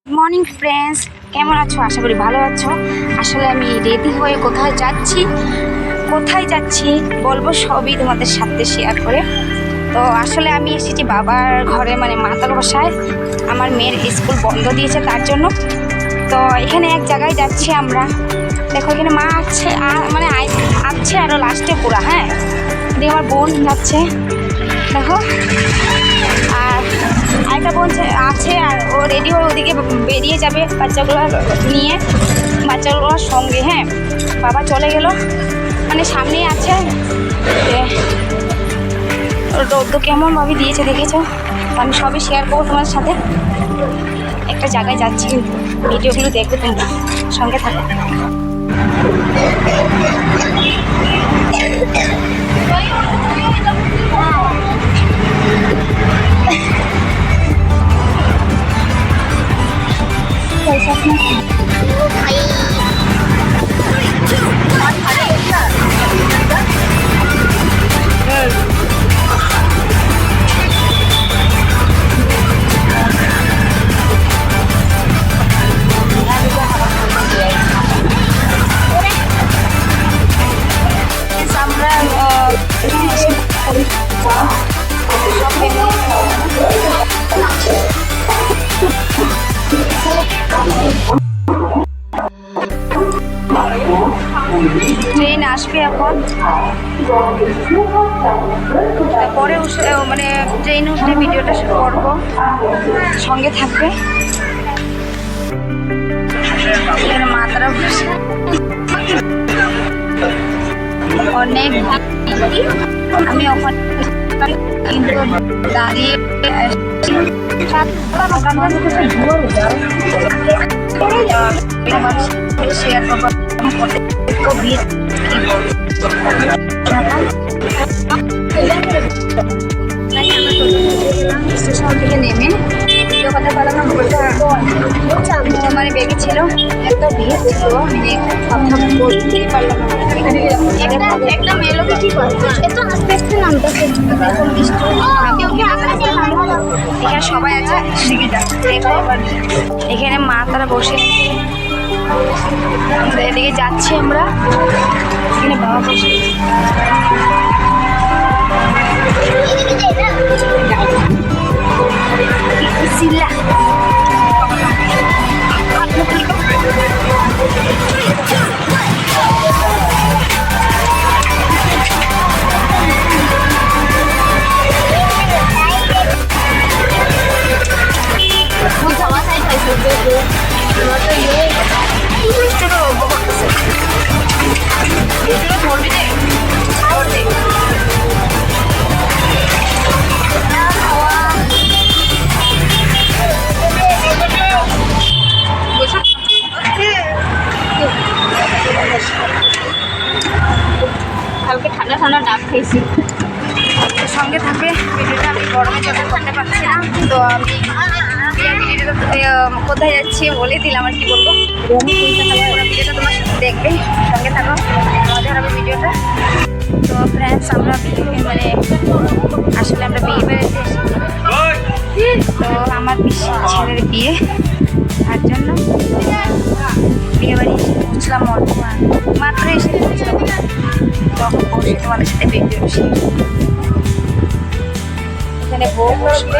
Good morning friends, কেমন আছো? আশা করি ভালো আছো। আসলে আমি রেডি হয়ে কোথায় যাচ্ছি বলবো সবই তোমাদের সাথে শেয়ার করে। তো আসলে আমি এসেছি বাবার ঘরে, মানে মাতাল বসায়। আমার মেয়ের স্কুল বন্ধ দিয়েছে তার জন্য। তো এখানে এক জায়গায় যাচ্ছি আমরা। দেখো এখানে মা আছে, মানে আছে আরও লাস্টে পুরা। হ্যাঁ, এদিকে আমার বোন যাচ্ছে দেখো, আর আরেকটা বোন আছে, আর ও রেডি হয়ে ওদিকে বেরিয়ে যাবে বাচ্চাগুলো নিয়ে, বাচ্চাগুলোর সঙ্গে। হ্যাঁ, বাবা চলে গেল, মানে সামনেই আছে। রোদ কেমনভাবে দিয়েছে দেখেছো? আমি সবই শেয়ার করবো তোমার সাথে। একটা জায়গায় যাচ্ছি, ভিডিওগুলো দেখবে তোমরা, সঙ্গে থাকো। ট্রেন আসবে এখন, পরে মানে ট্রেন উঠে ভিডিওটা করবো, সঙ্গে থাকবে। মাতারা অনেক, আমি ওখানে কিন্তু দাঁড়িয়ে শেয়ার করবো। স্টেশন থেকে নেমে কথা বললাম, মানে বেগে ছিল, একটা ভিড় ছিল, মানে কথা বলতেই পারলাম না। একদম এলোকে কি করছে, এত আস্তে আস্তে নামতেছে। এখানে সবাই আছে, এখানে মা তারা বসে এদিকে যাচ্ছি আমরা। এখানে বাবা বসে সিল্লা কালকে ঠান্ডা ঠান্ডা ডাব খেয়েছি। সঙ্গে থাকে ভিডিওটা, আমি গরমে চোখে করতে পারছি না। তো আমি ভিডিওটা কোথায় যাচ্ছি বলে দিলাম, আর কি বলবো। ভিডিওটা তোমার সাথে দেখবে, সঙ্গে থাকো, মজা হবে ভিডিওটা। তো ফ্রেন্ডস, আমরা মানে আসলে আমরা বিয়ে বেড়াতে এসেছি। তো আমার ছেলের বিয়ে, তার জন্য বিয়ে বাড়ি বুঝলাম মাত্র এসে বুঝলাম, তখন বসে তোমাদের সাথে ভিডিও বসে। এখানে বউ বসবে,